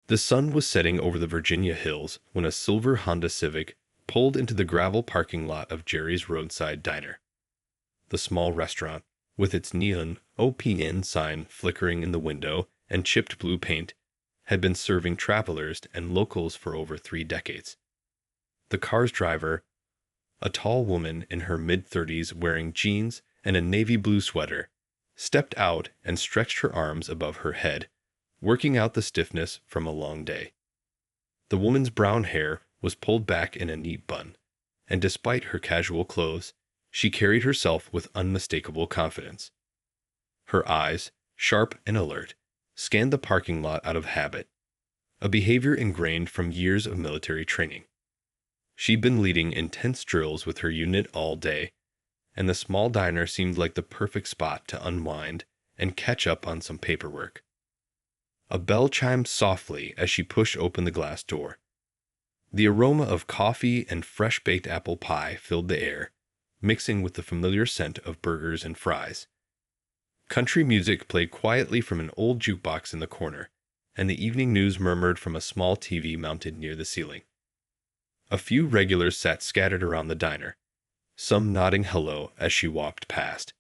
The sun was setting over the Virginia hills when a silver Honda Civic pulled into the gravel parking lot of Jerry's Roadside Diner. The small restaurant, with its neon OPN sign flickering in the window and chipped blue paint, had been serving travelers and locals for over 3 decades. The car's driver, a tall woman in her mid-30s wearing jeans and a navy blue sweater, stepped out and stretched her arms above her head, working out the stiffness from a long day. The woman's brown hair was pulled back in a neat bun, and despite her casual clothes, she carried herself with unmistakable confidence. Her eyes, sharp and alert, scanned the parking lot out of habit, a behavior ingrained from years of military training. She'd been leading intense drills with her unit all day, and the small diner seemed like the perfect spot to unwind and catch up on some paperwork. A bell chimed softly as she pushed open the glass door. The aroma of coffee and fresh-baked apple pie filled the air, mixing with the familiar scent of burgers and fries. Country music played quietly from an old jukebox in the corner, and the evening news murmured from a small TV mounted near the ceiling. A few regulars sat scattered around the diner, some nodding hello as she walked past.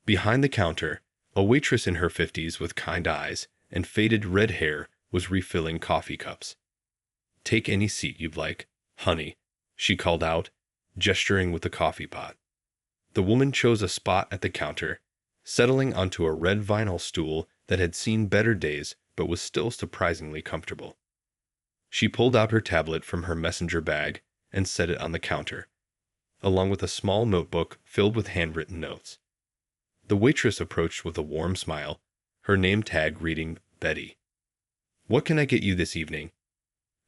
Behind the counter, a waitress in her 50s with kind eyes and faded red hair was refilling coffee cups. "Take any seat you'd like, honey," she called out, gesturing with the coffee pot. The woman chose a spot at the counter, settling onto a red vinyl stool that had seen better days but was still surprisingly comfortable. She pulled out her tablet from her messenger bag and set it on the counter, along with a small notebook filled with handwritten notes. The waitress approached with a warm smile, her name tag reading Betty. "What can I get you this evening?"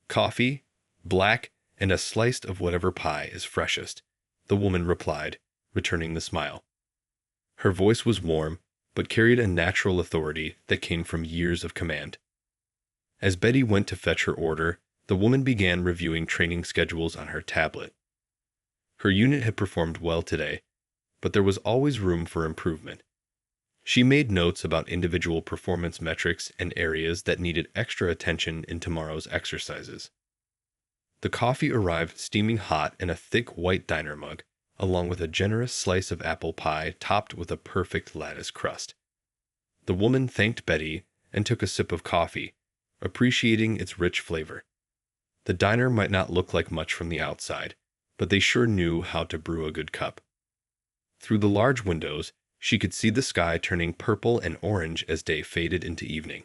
"Coffee, black, and a slice of whatever pie is freshest," the woman replied, returning the smile. Her voice was warm, but carried a natural authority that came from years of command. As Betty went to fetch her order, the woman began reviewing training schedules on her tablet. Her unit had performed well today, but there was always room for improvement. She made notes about individual performance metrics and areas that needed extra attention in tomorrow's exercises. The coffee arrived steaming hot in a thick white diner mug, along with a generous slice of apple pie topped with a perfect lattice crust. The woman thanked Betty and took a sip of coffee, appreciating its rich flavor. The diner might not look like much from the outside, but they sure knew how to brew a good cup. Through the large windows, she could see the sky turning purple and orange as day faded into evening.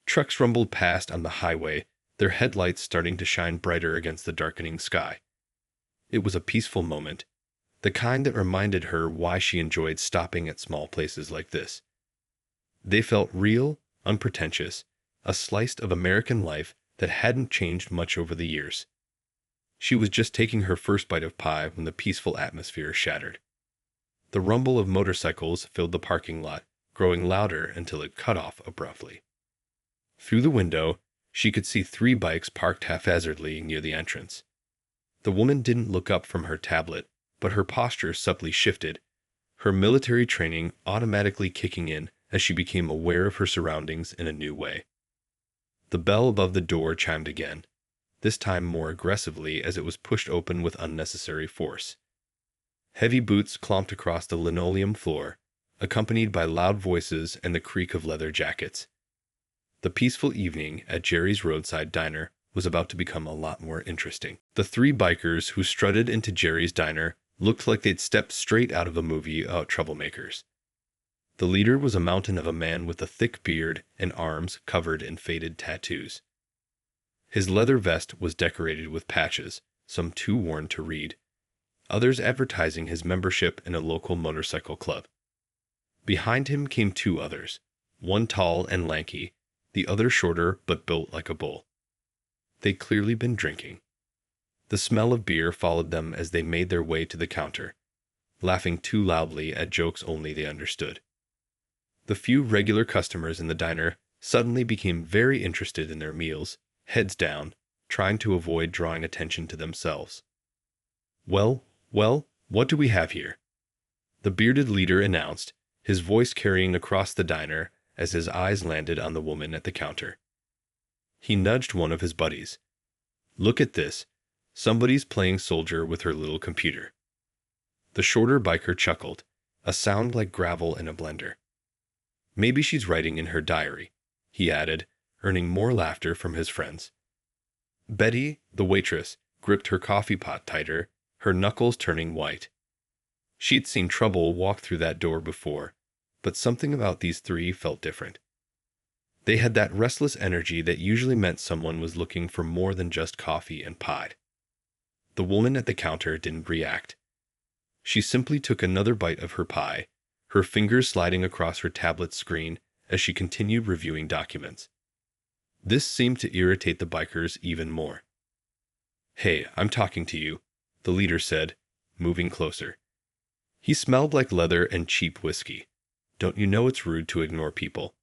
Trucks rumbled past on the highway, their headlights starting to shine brighter against the darkening sky. It was a peaceful moment, the kind that reminded her why she enjoyed stopping at small places like this. They felt real, unpretentious, a slice of American life that hadn't changed much over the years. She was just taking her first bite of pie when the peaceful atmosphere shattered. The rumble of motorcycles filled the parking lot, growing louder until it cut off abruptly. Through the window, she could see 3 bikes parked haphazardly near the entrance. The woman didn't look up from her tablet, but her posture subtly shifted, her military training automatically kicking in as she became aware of her surroundings in a new way. The bell above the door chimed again, this time more aggressively as it was pushed open with unnecessary force. Heavy boots clomped across the linoleum floor, accompanied by loud voices and the creak of leather jackets. The peaceful evening at Jerry's Roadside Diner was about to become a lot more interesting. The 3 bikers who strutted into Jerry's Diner looked like they'd stepped straight out of a movie about troublemakers. The leader was a mountain of a man with a thick beard and arms covered in faded tattoos. His leather vest was decorated with patches, some too worn to read, others advertising his membership in a local motorcycle club. Behind him came 2 others, one tall and lanky, the other shorter but built like a bull. They'd clearly been drinking. The smell of beer followed them as they made their way to the counter, laughing too loudly at jokes only they understood. The few regular customers in the diner suddenly became very interested in their meals, heads down, trying to avoid drawing attention to themselves. Well, what do we have here?" the bearded leader announced, his voice carrying across the diner as his eyes landed on the woman at the counter. He nudged one of his buddies. "Look at this. Somebody's playing soldier with her little computer." The shorter biker chuckled, a sound like gravel in a blender. "Maybe she's writing in her diary," he added, earning more laughter from his friends. Betty, the waitress, gripped her coffee pot tighter, her knuckles turning white. She'd seen trouble walk through that door before, but something about these three felt different. They had that restless energy that usually meant someone was looking for more than just coffee and pie. The woman at the counter didn't react. She simply took another bite of her pie, her fingers sliding across her tablet's screen as she continued reviewing documents. This seemed to irritate the bikers even more. "Hey, I'm talking to you," the leader said, moving closer. He smelled like leather and cheap whiskey. "Don't you know it's rude to ignore people?"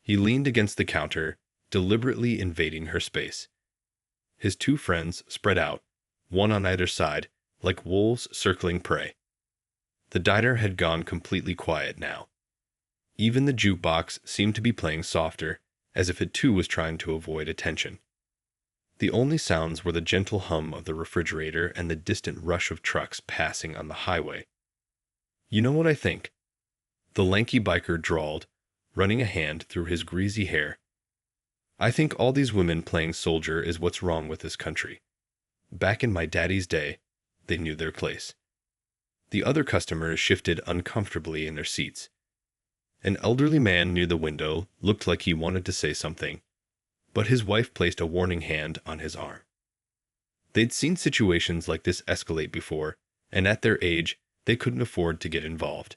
He leaned against the counter, deliberately invading her space. His two friends spread out, one on either side, like wolves circling prey. The diner had gone completely quiet now. Even the jukebox seemed to be playing softer, as if it too was trying to avoid attention. The only sounds were the gentle hum of the refrigerator and the distant rush of trucks passing on the highway. "You know what I think?" the lanky biker drawled, running a hand through his greasy hair. "I think all these women playing soldier is what's wrong with this country. Back in my daddy's day, they knew their place." The other customers shifted uncomfortably in their seats. An elderly man near the window looked like he wanted to say something, but his wife placed a warning hand on his arm. They'd seen situations like this escalate before, and at their age, they couldn't afford to get involved.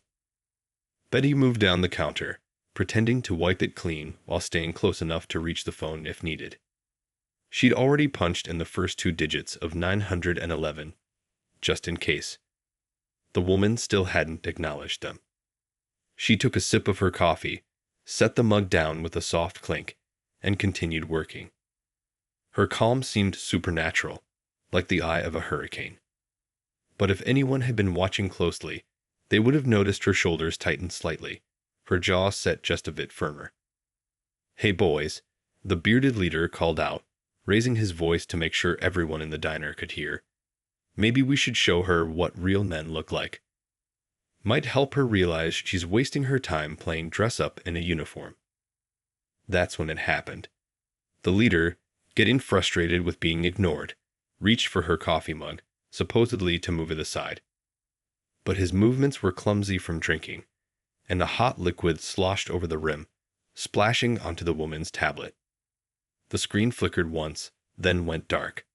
Betty moved down the counter, pretending to wipe it clean while staying close enough to reach the phone if needed. She'd already punched in the first two digits of 911, just in case. The woman still hadn't acknowledged them. She took a sip of her coffee, set the mug down with a soft clink, and continued working. Her calm seemed supernatural, like the eye of a hurricane. But if anyone had been watching closely, they would have noticed her shoulders tighten slightly, her jaw set just a bit firmer. "Hey boys," the bearded leader called out, raising his voice to make sure everyone in the diner could hear. "Maybe we should show her what real men look like. Might help her realize she's wasting her time playing dress-up in a uniform." That's when it happened. The leader, getting frustrated with being ignored, reached for her coffee mug, supposedly to move it aside. But his movements were clumsy from drinking, and the hot liquid sloshed over the rim, splashing onto the woman's tablet. The screen flickered once, then went dark.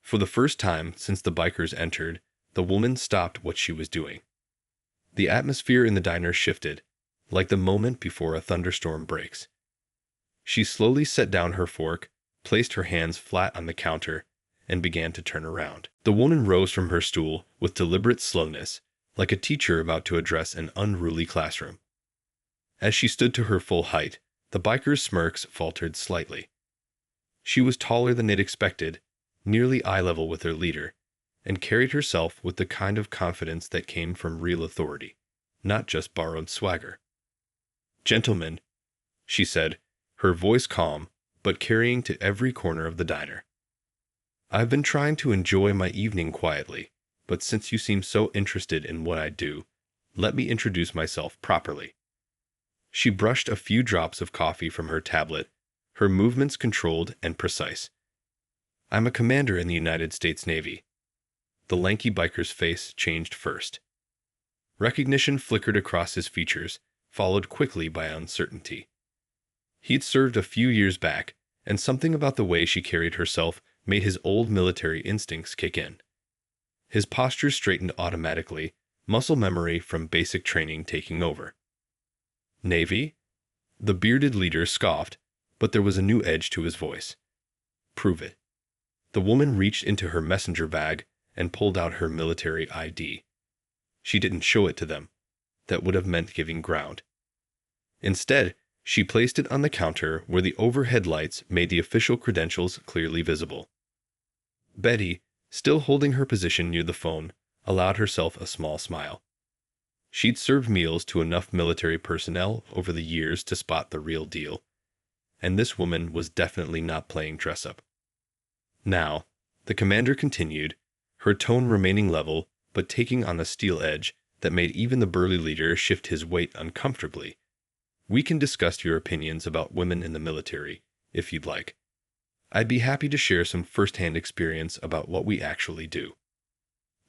For the first time since the bikers entered, the woman stopped what she was doing. The atmosphere in the diner shifted, like the moment before a thunderstorm breaks. She slowly set down her fork, placed her hands flat on the counter, and began to turn around. The woman rose from her stool with deliberate slowness, like a teacher about to address an unruly classroom. As she stood to her full height, the biker's smirks faltered slightly. She was taller than they'd expected, nearly eye level with their leader, and carried herself with the kind of confidence that came from real authority, not just borrowed swagger. "Gentlemen," she said, her voice calm, but carrying to every corner of the diner. "I've been trying to enjoy my evening quietly, but since you seem so interested in what I do, let me introduce myself properly." She brushed a few drops of coffee from her tablet, her movements controlled and precise. "I'm a commander in the United States Navy." The lanky biker's face changed first. Recognition flickered across his features, followed quickly by uncertainty. He'd served a few years back, and something about the way she carried herself made his old military instincts kick in. His posture straightened automatically, muscle memory from basic training taking over. "Navy?" The bearded leader scoffed, but there was a new edge to his voice. "Prove it." The woman reached into her messenger bag and pulled out her military ID. She didn't show it to them. That would have meant giving ground. Instead, she placed it on the counter where the overhead lights made the official credentials clearly visible. Betty, still holding her position near the phone, allowed herself a small smile. She'd served meals to enough military personnel over the years to spot the real deal, and this woman was definitely not playing dress-up. Now, the commander continued, her tone remaining level but taking on a steel edge that made even the burly leader shift his weight uncomfortably. We can discuss your opinions about women in the military, if you'd like. I'd be happy to share some first-hand experience about what we actually do.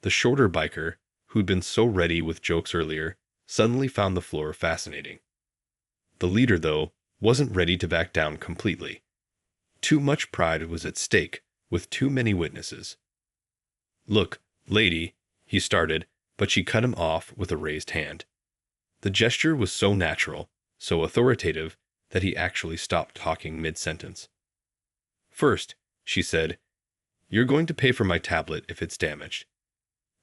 The shorter biker, who'd been so ready with jokes earlier, suddenly found the floor fascinating. The leader, though, wasn't ready to back down completely. Too much pride was at stake, with too many witnesses. "Look, lady," he started, but she cut him off with a raised hand. The gesture was so natural, so authoritative, that he actually stopped talking mid-sentence. "First," she said, "you're going to pay for my tablet if it's damaged.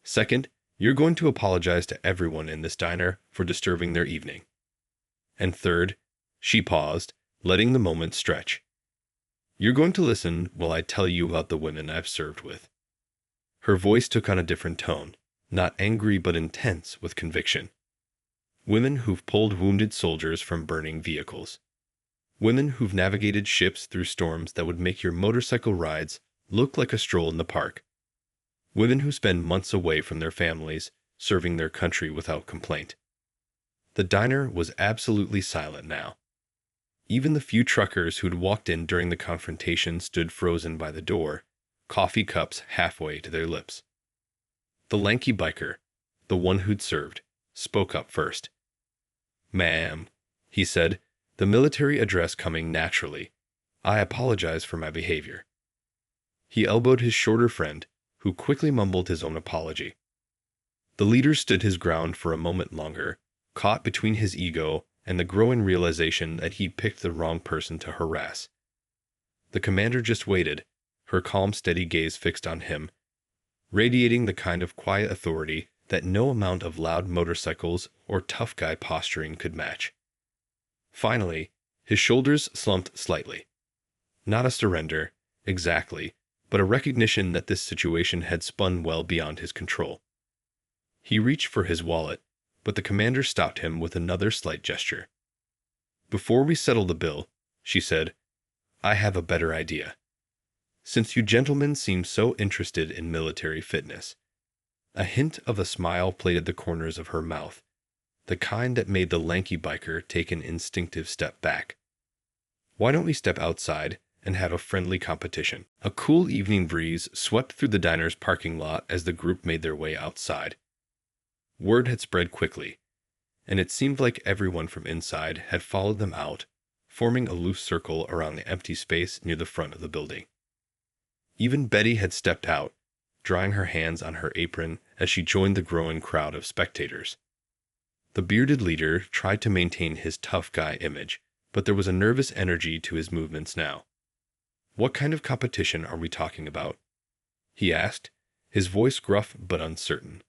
Second, you're going to apologize to everyone in this diner for disturbing their evening. And third," she paused, letting the moment stretch, "you're going to listen while I tell you about the women I've served with." Her voice took on a different tone, not angry but intense with conviction. Women who've pulled wounded soldiers from burning vehicles. Women who've navigated ships through storms that would make your motorcycle rides look like a stroll in the park. Women who spend months away from their families, serving their country without complaint. The diner was absolutely silent now. Even the few truckers who'd walked in during the confrontation stood frozen by the door, coffee cups halfway to their lips. The lanky biker, the one who'd served, spoke up first. "Ma'am," he said, the military address coming naturally, "I apologize for my behavior." He elbowed his shorter friend, who quickly mumbled his own apology. The leader stood his ground for a moment longer, caught between his ego and the growing realization that he'd picked the wrong person to harass. The commander just waited, her calm, steady gaze fixed on him, radiating the kind of quiet authority that no amount of loud motorcycles or tough guy posturing could match. Finally, his shoulders slumped slightly. Not a surrender, exactly, but a recognition that this situation had spun well beyond his control. He reached for his wallet, but the commander stopped him with another slight gesture. "Before we settle the bill," she said, "I have a better idea. Since you gentlemen seem so interested in military fitness." A hint of a smile played at the corners of her mouth, the kind that made the lanky biker take an instinctive step back. "Why don't we step outside and have a friendly competition?" A cool evening breeze swept through the diner's parking lot as the group made their way outside. Word had spread quickly, and it seemed like everyone from inside had followed them out, forming a loose circle around the empty space near the front of the building. Even Betty had stepped out, drying her hands on her apron as she joined the growing crowd of spectators. The bearded leader tried to maintain his tough guy image, but there was a nervous energy to his movements now. "What kind of competition are we talking about?" he asked, his voice gruff but uncertain.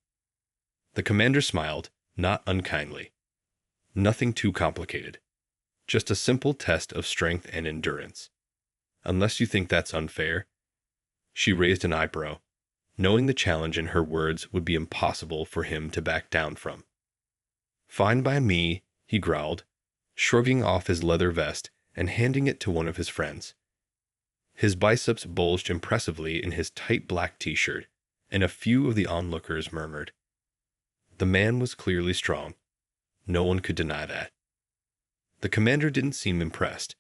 The commander smiled, not unkindly. "Nothing too complicated. Just a simple test of strength and endurance. Unless you think that's unfair." She raised an eyebrow, knowing the challenge in her words would be impossible for him to back down from. "Fine by me," he growled, shrugging off his leather vest and handing it to one of his friends. His biceps bulged impressively in his tight black t-shirt, and a few of the onlookers murmured. The man was clearly strong. No one could deny that. The commander didn't seem impressed.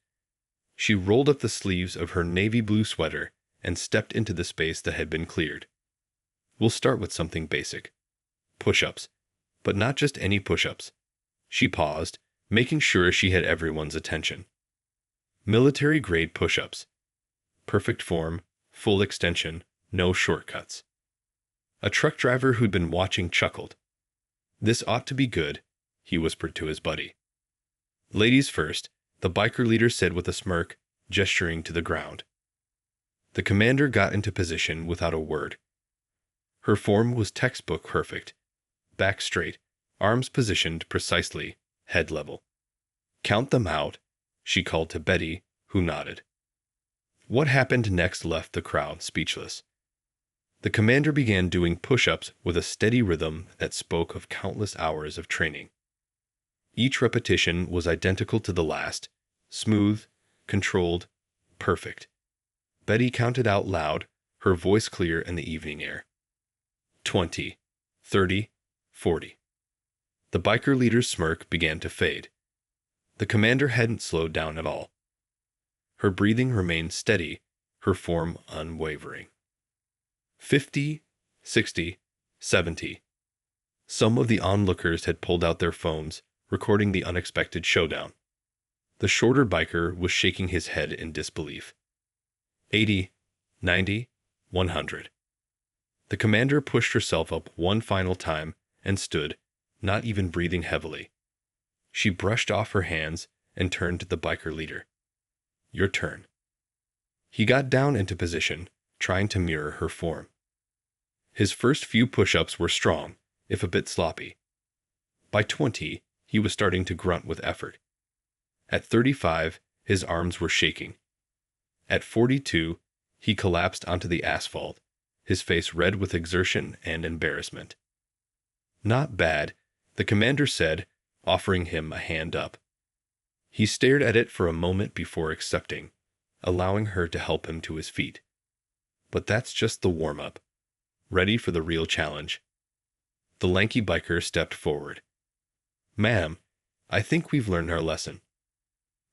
She rolled up the sleeves of her navy blue sweater and stepped into the space that had been cleared. "We'll start with something basic. Push-ups. But not just any push-ups." She paused, making sure she had everyone's attention. "Military-grade push-ups. Perfect form, full extension, no shortcuts." A truck driver who'd been watching chuckled. "This ought to be good," he whispered to his buddy. "Ladies first," the biker leader said with a smirk, gesturing to the ground. The commander got into position without a word. Her form was textbook perfect. Back straight, arms positioned precisely, head level. "Count them out," she called to Betty, who nodded. What happened next left the crowd speechless. The commander began doing push-ups with a steady rhythm that spoke of countless hours of training. Each repetition was identical to the last, smooth, controlled, perfect. Betty counted out loud, her voice clear in the evening air. 20, 30, 40. The biker leader's smirk began to fade. The commander hadn't slowed down at all. Her breathing remained steady, her form unwavering. 50, 60, 70. Some of the onlookers had pulled out their phones, recording the unexpected showdown. The shorter biker was shaking his head in disbelief. 80, 90, 100. The commander pushed herself up one final time and stood, not even breathing heavily. She brushed off her hands and turned to the biker leader. Your turn. He got down into position, trying to mirror her form. His first few push-ups were strong, if a bit sloppy. By 20, he was starting to grunt with effort. At 35, his arms were shaking. At 42, he collapsed onto the asphalt, his face red with exertion and embarrassment. Not bad, the commander said, offering him a hand up. He stared at it for a moment before accepting, allowing her to help him to his feet. But that's just the warm-up. Ready for the real challenge. The lanky biker stepped forward. Ma'am, I think we've learned our lesson.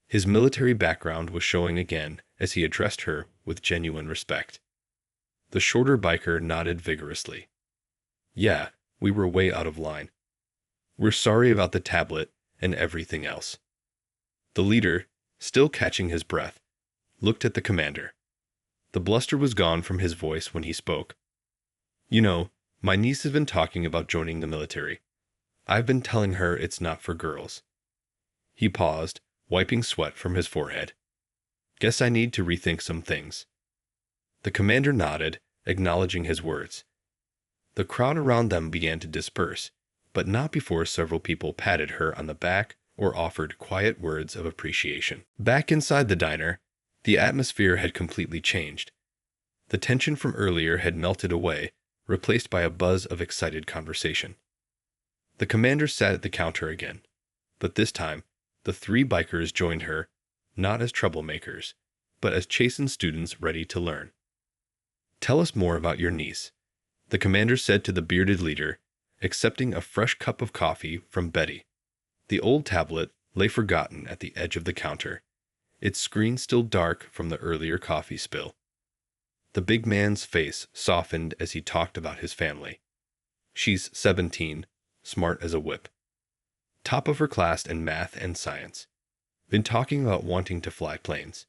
His military background was showing again as he addressed her with genuine respect. The shorter biker nodded vigorously. Yeah, we were way out of line. We're sorry about the tablet and everything else. The leader, still catching his breath, looked at the commander. The bluster was gone from his voice when he spoke. You know, my niece has been talking about joining the military. I've been telling her it's not for girls. He paused, wiping sweat from his forehead. Guess I need to rethink some things. The commander nodded, acknowledging his words. The crowd around them began to disperse, but not before several people patted her on the back or offered quiet words of appreciation. Back inside the diner, the atmosphere had completely changed. The tension from earlier had melted away, replaced by a buzz of excited conversation. The commander sat at the counter again, but this time, the three bikers joined her, not as troublemakers, but as chastened students ready to learn. Tell us more about your niece, the commander said to the bearded leader, accepting a fresh cup of coffee from Betty. The old tablet lay forgotten at the edge of the counter, its screen still dark from the earlier coffee spill. The big man's face softened as he talked about his family. She's 17, smart as a whip. Top of her class in math and science. Been talking about wanting to fly planes.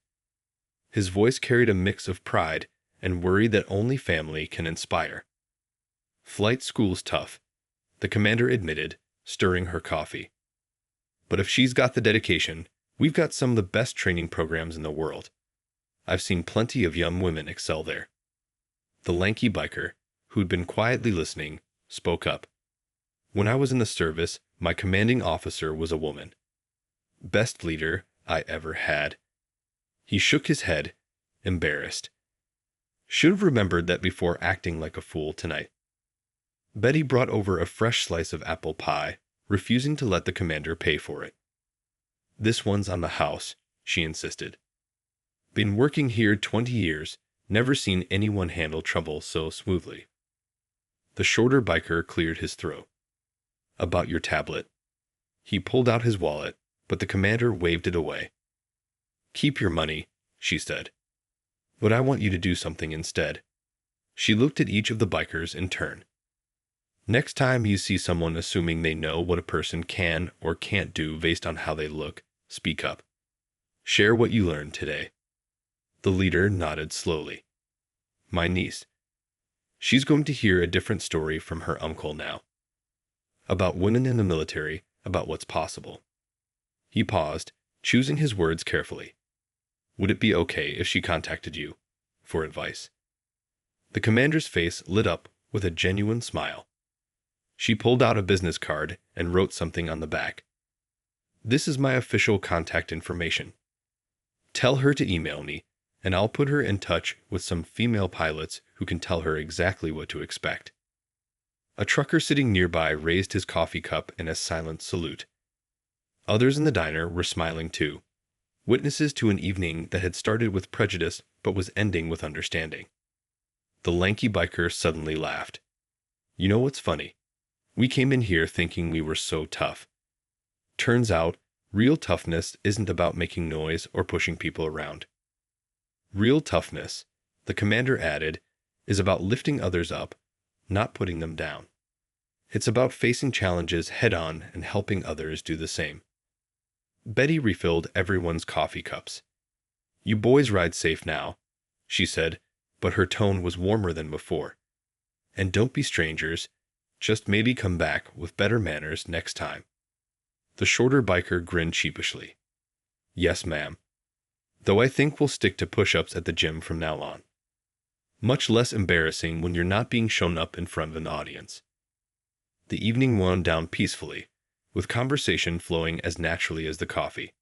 His voice carried a mix of pride and worry that only family can inspire. Flight school's tough, the commander admitted, stirring her coffee. But if she's got the dedication, we've got some of the best training programs in the world. I've seen plenty of young women excel there. The lanky biker, who'd been quietly listening, spoke up. When I was in the service, my commanding officer was a woman. Best leader I ever had. He shook his head, embarrassed. Should have remembered that before acting like a fool tonight. Betty brought over a fresh slice of apple pie, refusing to let the commander pay for it. This one's on the house, she insisted. Been working here 20 years, never seen anyone handle trouble so smoothly. The shorter biker cleared his throat. About your tablet. He pulled out his wallet, but the commander waved it away. Keep your money, she said. But I want you to do something instead. She looked at each of the bikers in turn. Next time you see someone assuming they know what a person can or can't do based on how they look, speak up. Share what you learned today. The leader nodded slowly. My niece. She's going to hear a different story from her uncle now. About women in the military, about what's possible. He paused, choosing his words carefully. Would it be okay if she contacted you for advice? The commander's face lit up with a genuine smile. She pulled out a business card and wrote something on the back. This is my official contact information. Tell her to email me, and I'll put her in touch with some female pilots who can tell her exactly what to expect. A trucker sitting nearby raised his coffee cup in a silent salute. Others in the diner were smiling too. witnesses to an evening that had started with prejudice but was ending with understanding. The lanky biker suddenly laughed. You know what's funny? We came in here thinking we were so tough. Turns out, real toughness isn't about making noise or pushing people around. Real toughness, the commander added, is about lifting others up, not putting them down. It's about facing challenges head-on and helping others do the same. Betty refilled everyone's coffee cups. You boys ride safe now, she said, but her tone was warmer than before. And don't be strangers, just maybe come back with better manners next time. The shorter biker grinned sheepishly. Yes, ma'am. Though I think we'll stick to push-ups at the gym from now on. Much less embarrassing when you're not being shown up in front of an audience. The evening wound down peacefully, with conversation flowing as naturally as the coffee.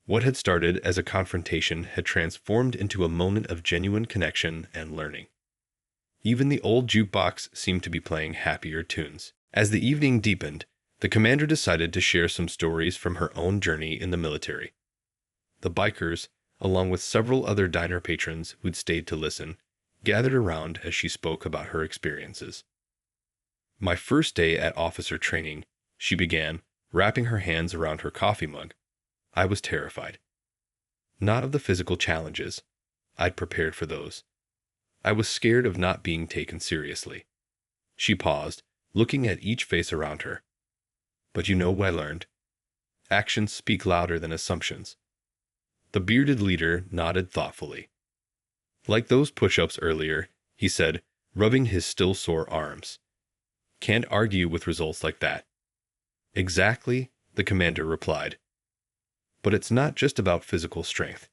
What had started as a confrontation had transformed into a moment of genuine connection and learning. Even the old jukebox seemed to be playing happier tunes. As the evening deepened, the commander decided to share some stories from her own journey in the military. The bikers, along with several other diner patrons who'd stayed to listen, gathered around as she spoke about her experiences. My first day at officer training, she began, wrapping her hands around her coffee mug. I was terrified. Not of the physical challenges. I'd prepared for those. I was scared of not being taken seriously. She paused, looking at each face around her. But you know what I learned? Actions speak louder than assumptions. The bearded leader nodded thoughtfully. Like those push-ups earlier, he said, rubbing his still sore arms. Can't argue with results like that. Exactly, the commander replied. But it's not just about physical strength.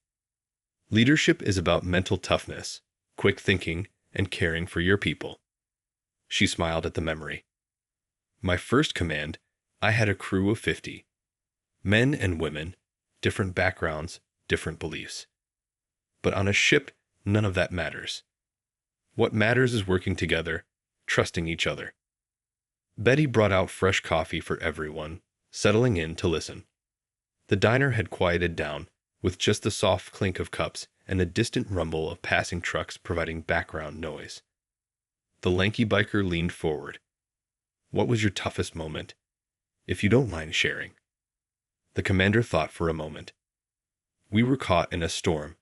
Leadership is about mental toughness, quick thinking, and caring for your people. She smiled at the memory. My first command, I had a crew of 50. Men and women, different backgrounds, different beliefs. But on a ship, none of that matters. What matters is working together, trusting each other. Betty brought out fresh coffee for everyone, settling in to listen. The diner had quieted down, with just the soft clink of cups and a distant rumble of passing trucks providing background noise. The lanky biker leaned forward. What was your toughest moment? If you don't mind sharing. The commander thought for a moment. We were caught in a storm,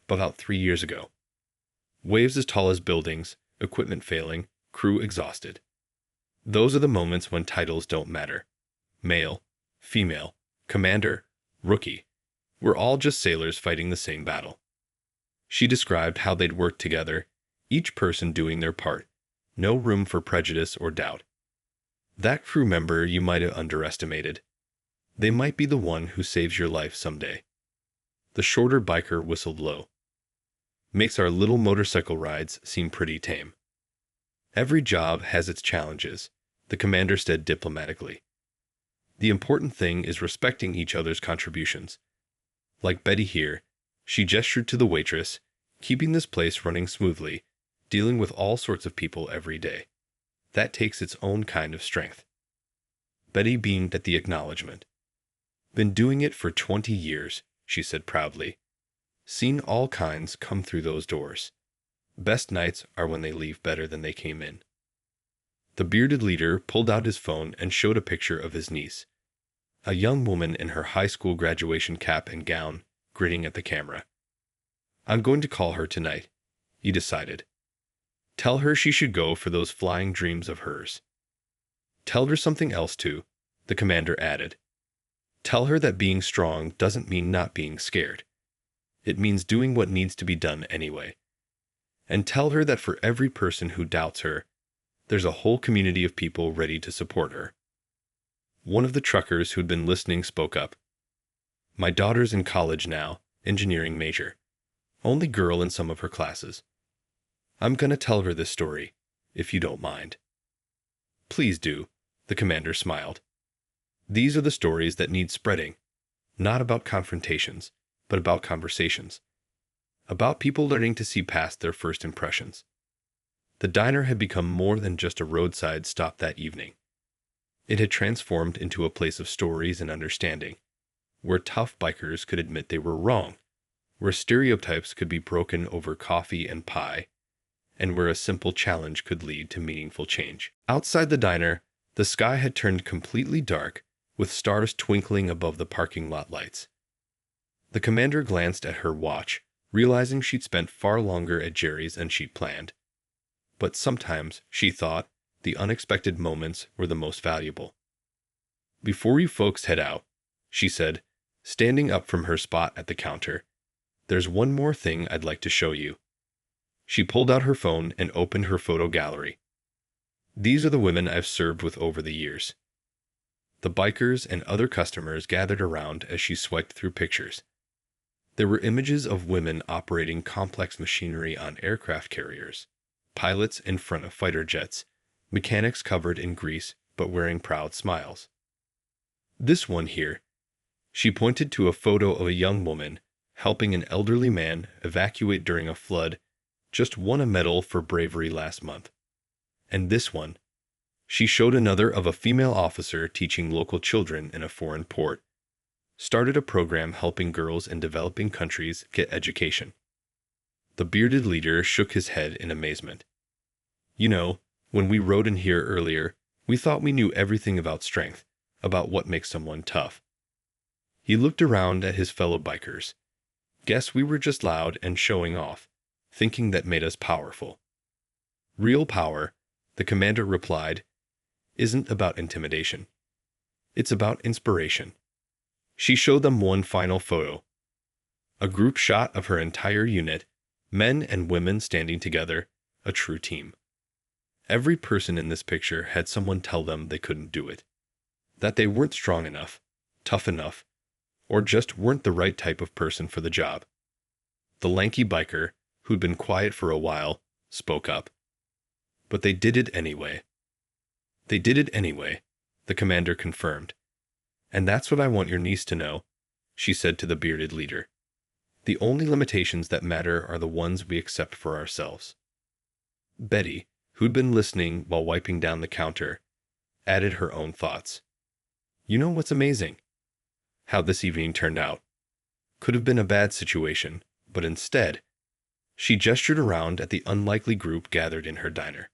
about 3 years ago. Waves as tall as buildings, equipment failing, crew exhausted. Those are the moments when titles don't matter. Male, female, commander, rookie. We're all just sailors fighting the same battle. She described how they'd worked together, each person doing their part, no room for prejudice or doubt. That crew member you might have underestimated. They might be the one who saves your life someday. The shorter biker whistled low. Makes our little motorcycle rides seem pretty tame. Every job has its challenges, the commander said diplomatically. The important thing is respecting each other's contributions. Like Betty here, she gestured to the waitress, keeping this place running smoothly, dealing with all sorts of people every day. That takes its own kind of strength. Betty beamed at the acknowledgement. Been doing it for 20 years, she said proudly. Seen all kinds come through those doors. Best nights are when they leave better than they came in. The bearded leader pulled out his phone and showed a picture of his niece, a young woman in her high school graduation cap and gown, grinning at the camera. I'm going to call her tonight, he decided. Tell her she should go for those flying dreams of hers. Tell her something else too, the commander added. Tell her that being strong doesn't mean not being scared. It means doing what needs to be done anyway. And tell her that for every person who doubts her, there's a whole community of people ready to support her. One of the truckers who'd been listening spoke up. My daughter's in college now, engineering major. Only girl in some of her classes. I'm going to tell her this story, if you don't mind. Please do, the commander smiled. These are the stories that need spreading, not about confrontations, but about conversations. About people learning to see past their first impressions. The diner had become more than just a roadside stop that evening. It had transformed into a place of stories and understanding, where tough bikers could admit they were wrong, where stereotypes could be broken over coffee and pie, and where a simple challenge could lead to meaningful change. Outside the diner, the sky had turned completely dark, with stars twinkling above the parking lot lights. The commander glanced at her watch, realizing she'd spent far longer at Jerry's than she'd planned. But sometimes, she thought, the unexpected moments were the most valuable. "Before you folks head out," she said, standing up from her spot at the counter, "there's one more thing I'd like to show you." She pulled out her phone and opened her photo gallery. "These are the women I've served with over the years." The bikers and other customers gathered around as she swiped through pictures. There were images of women operating complex machinery on aircraft carriers, pilots in front of fighter jets, mechanics covered in grease but wearing proud smiles. "This one here," she pointed to a photo of a young woman helping an elderly man evacuate during a flood, just won a medal for bravery last month. "And this one," she showed another of a female officer teaching local children in a foreign port, started a program helping girls in developing countries get education. The bearded leader shook his head in amazement. "You know, when we rode in here earlier, we thought we knew everything about strength, about what makes someone tough." He looked around at his fellow bikers. "Guess we were just loud and showing off, thinking that made us powerful." "Real power," the commander replied, "isn't about intimidation. It's about inspiration." She showed them one final photo. A group shot of her entire unit, men and women standing together, a true team. Every person in this picture had someone tell them they couldn't do it, that they weren't strong enough, tough enough, or just weren't the right type of person for the job. The lanky biker, who'd been quiet for a while, spoke up. "But they did it anyway." "They did it anyway," the commander confirmed. "And that's what I want your niece to know," she said to the bearded leader. "The only limitations that matter are the ones we accept for ourselves." Betty, who'd been listening while wiping down the counter, added her own thoughts. "You know what's amazing? How this evening turned out. Could have been a bad situation, but instead," she gestured around at the unlikely group gathered in her diner.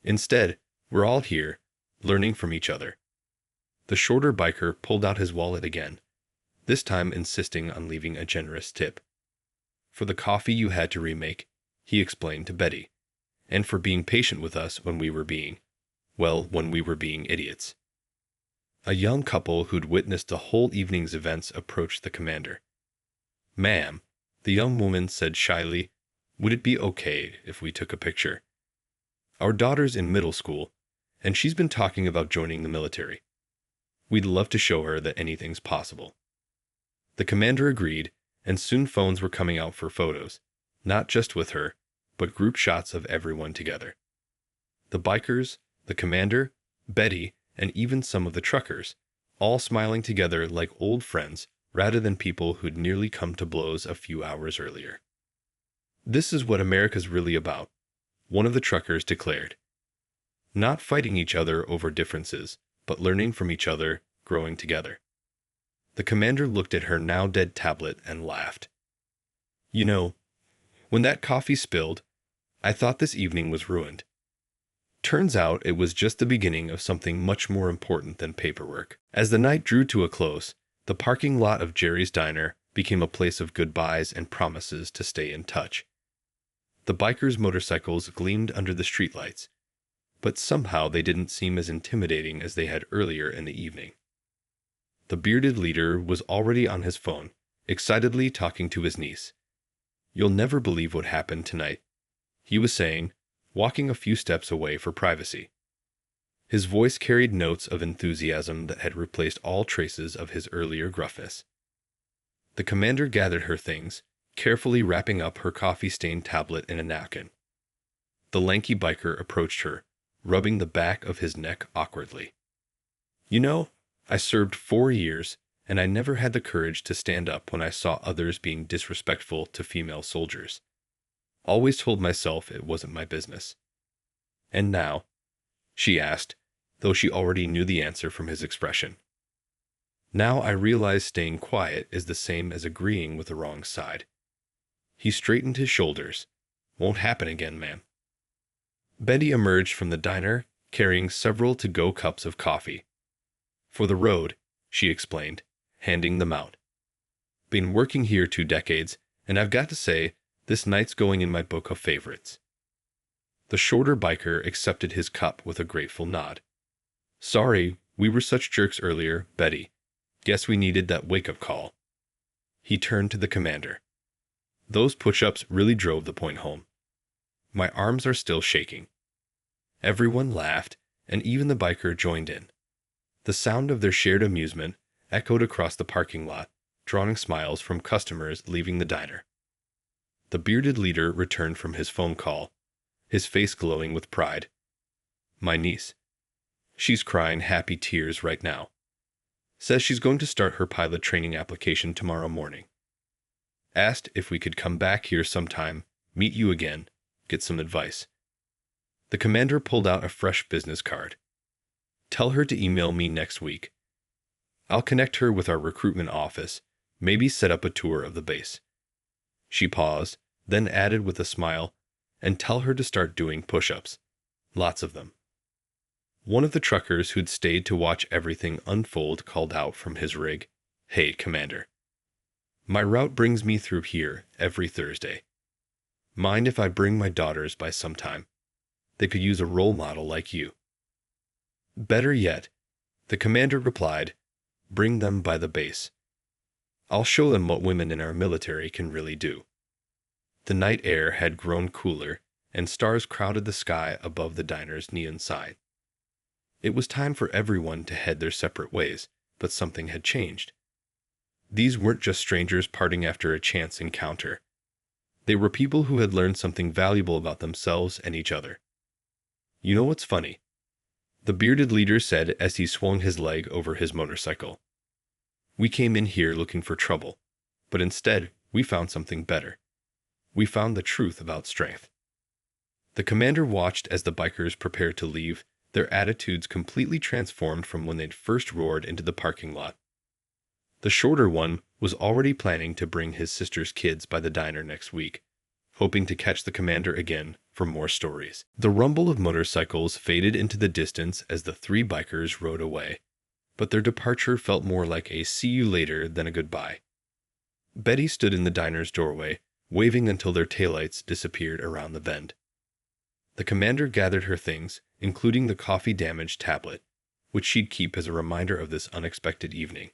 "Instead, we're all here, learning from each other." The shorter biker pulled out his wallet again, this time insisting on leaving a generous tip. "For the coffee you had to remake," he explained to Betty, "and for being patient with us when we were being idiots." A young couple who'd witnessed the whole evening's events approached the commander. "Ma'am," the young woman said shyly, "would it be okay if we took a picture? Our daughter's in middle school, and she's been talking about joining the military. We'd love to show her that anything's possible." The commander agreed, and soon phones were coming out for photos, not just with her, but group shots of everyone together. The bikers, the commander, Betty, and even some of the truckers, all smiling together like old friends rather than people who'd nearly come to blows a few hours earlier. "This is what America's really about," one of the truckers declared. "Not fighting each other over differences, but learning from each other, growing together." The commander looked at her now dead tablet and laughed. "You know, when that coffee spilled, I thought this evening was ruined. Turns out it was just the beginning of something much more important than paperwork." As the night drew to a close, the parking lot of Jerry's Diner became a place of goodbyes and promises to stay in touch. The bikers' motorcycles gleamed under the streetlights, but somehow they didn't seem as intimidating as they had earlier in the evening. The bearded leader was already on his phone, excitedly talking to his niece. "You'll never believe what happened tonight," he was saying, walking a few steps away for privacy. His voice carried notes of enthusiasm that had replaced all traces of his earlier gruffness. The commander gathered her things, carefully wrapping up her coffee-stained tablet in a napkin. The lanky biker approached her, rubbing the back of his neck awkwardly. "You know, I served 4 years, and I never had the courage to stand up when I saw others being disrespectful to female soldiers. Always told myself it wasn't my business." "And now?" she asked, though she already knew the answer from his expression. Now I realize staying quiet is the same as agreeing with the wrong side. He straightened his shoulders. Won't happen again, ma'am. Betty emerged from the diner, carrying several to-go cups of coffee. For the road, she explained, handing them out. Been working here 2 decades, and I've got to say, this night's going in my book of favorites. The shorter biker accepted his cup with a grateful nod. Sorry, we were such jerks earlier, Betty. Guess we needed that wake-up call. He turned to the commander. Those push-ups really drove the point home. My arms are still shaking. Everyone laughed, and even the biker joined in. The sound of their shared amusement echoed across the parking lot, drawing smiles from customers leaving the diner. The bearded leader returned from his phone call, his face glowing with pride. My niece. She's crying happy tears right now. Says she's going to start her pilot training application tomorrow morning. Asked if we could come back here sometime, meet you again, get some advice. The commander pulled out a fresh business card. Tell her to email me next week. I'll connect her with our recruitment office, maybe set up a tour of the base. She paused, then added with a smile, and tell her to start doing push-ups. Lots of them. One of the truckers who'd stayed to watch everything unfold called out from his rig, Hey, Commander. My route brings me through here every Thursday. Mind if I bring my daughters by sometime? They could use a role model like you. Better yet, the commander replied, bring them by the base. I'll show them what women in our military can really do. The night air had grown cooler, and stars crowded the sky above the diner's neon sign. It was time for everyone to head their separate ways, but something had changed. These weren't just strangers parting after a chance encounter. They were people who had learned something valuable about themselves and each other. You know what's funny? The bearded leader said as he swung his leg over his motorcycle. We came in here looking for trouble, but instead we found something better. We found the truth about strength. The commander watched as the bikers prepared to leave, their attitudes completely transformed from when they'd first roared into the parking lot. The shorter one was already planning to bring his sister's kids by the diner next week, hoping to catch the commander again for more stories. The rumble of motorcycles faded into the distance as the 3 bikers rode away, but their departure felt more like a see you later than a goodbye. Betty stood in the diner's doorway, waving until their taillights disappeared around the bend. The commander gathered her things, including the coffee-damaged tablet, which she'd keep as a reminder of this unexpected evening.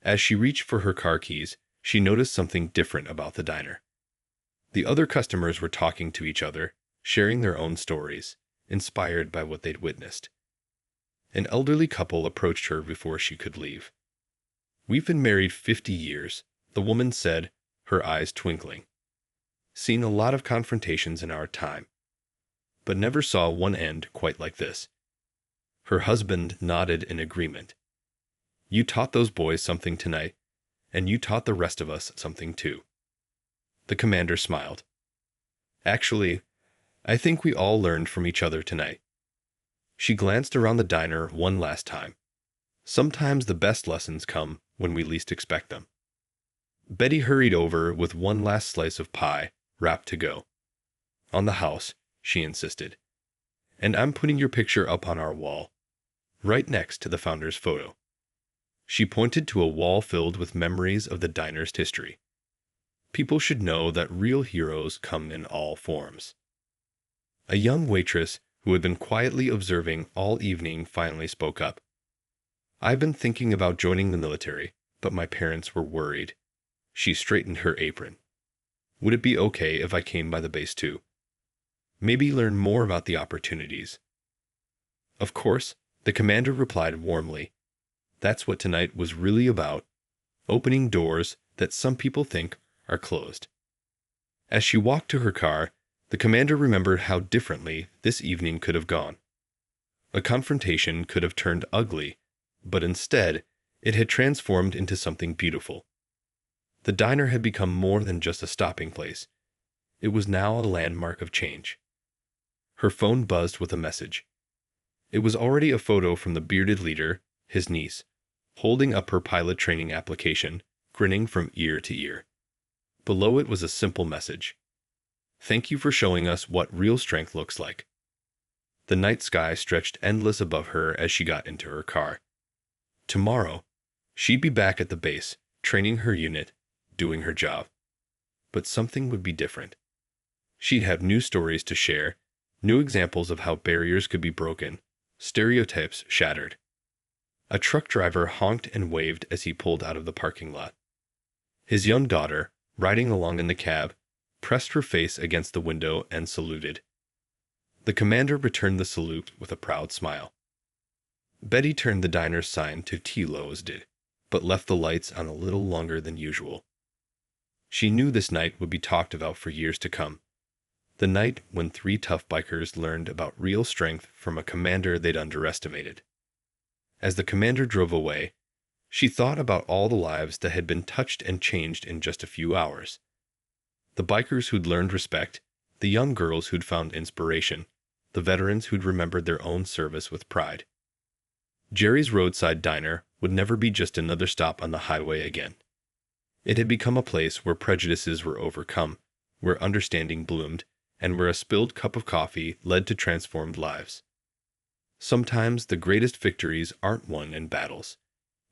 As she reached for her car keys, she noticed something different about the diner. The other customers were talking to each other, sharing their own stories, inspired by what they'd witnessed. An elderly couple approached her before she could leave. We've been married 50 years, the woman said, her eyes twinkling. Seen a lot of confrontations in our time, but never saw one end quite like this. Her husband nodded in agreement. You taught those boys something tonight, and you taught the rest of us something too. The commander smiled. Actually, I think we all learned from each other tonight. She glanced around the diner one last time. Sometimes the best lessons come when we least expect them. Betty hurried over with one last slice of pie, wrapped to go. On the house, she insisted. And I'm putting your picture up on our wall, right next to the founder's photo. She pointed to a wall filled with memories of the diner's history. People should know that real heroes come in all forms. A young waitress who had been quietly observing all evening finally spoke up. I've been thinking about joining the military, but my parents were worried. She straightened her apron. Would it be okay if I came by the base too? Maybe learn more about the opportunities. Of course, the commander replied warmly. That's what tonight was really about, opening doors that some people think are closed. As she walked to her car, the commander remembered how differently this evening could have gone. A confrontation could have turned ugly, but instead, it had transformed into something beautiful. The diner had become more than just a stopping place. It was now a landmark of change. Her phone buzzed with a message. It was already a photo from the bearded leader, his niece, holding up her pilot training application, grinning from ear to ear. Below it was a simple message. Thank you for showing us what real strength looks like. The night sky stretched endless above her as she got into her car. Tomorrow, she'd be back at the base, training her unit, doing her job. But something would be different. She'd have new stories to share, new examples of how barriers could be broken, stereotypes shattered. A truck driver honked and waved as he pulled out of the parking lot. His young daughter, riding along in the cab, pressed her face against the window and saluted. The commander returned the salute with a proud smile. Betty turned the diner's sign to Tilo as did, but left the lights on a little longer than usual. She knew this night would be talked about for years to come. The night when 3 tough bikers learned about real strength from a commander they'd underestimated. As the commander drove away, she thought about all the lives that had been touched and changed in just a few hours. The bikers who'd learned respect, the young girls who'd found inspiration, the veterans who'd remembered their own service with pride. Jerry's roadside diner would never be just another stop on the highway again. It had become a place where prejudices were overcome, where understanding bloomed, and where a spilled cup of coffee led to transformed lives. Sometimes the greatest victories aren't won in battles,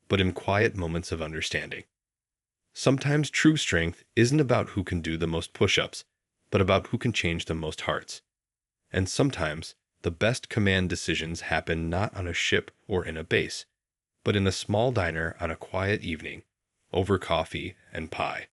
but in quiet moments of understanding. Sometimes true strength isn't about who can do the most push-ups, but about who can change the most hearts. And sometimes the best command decisions happen not on a ship or in a base, but in a small diner on a quiet evening, over coffee and pie.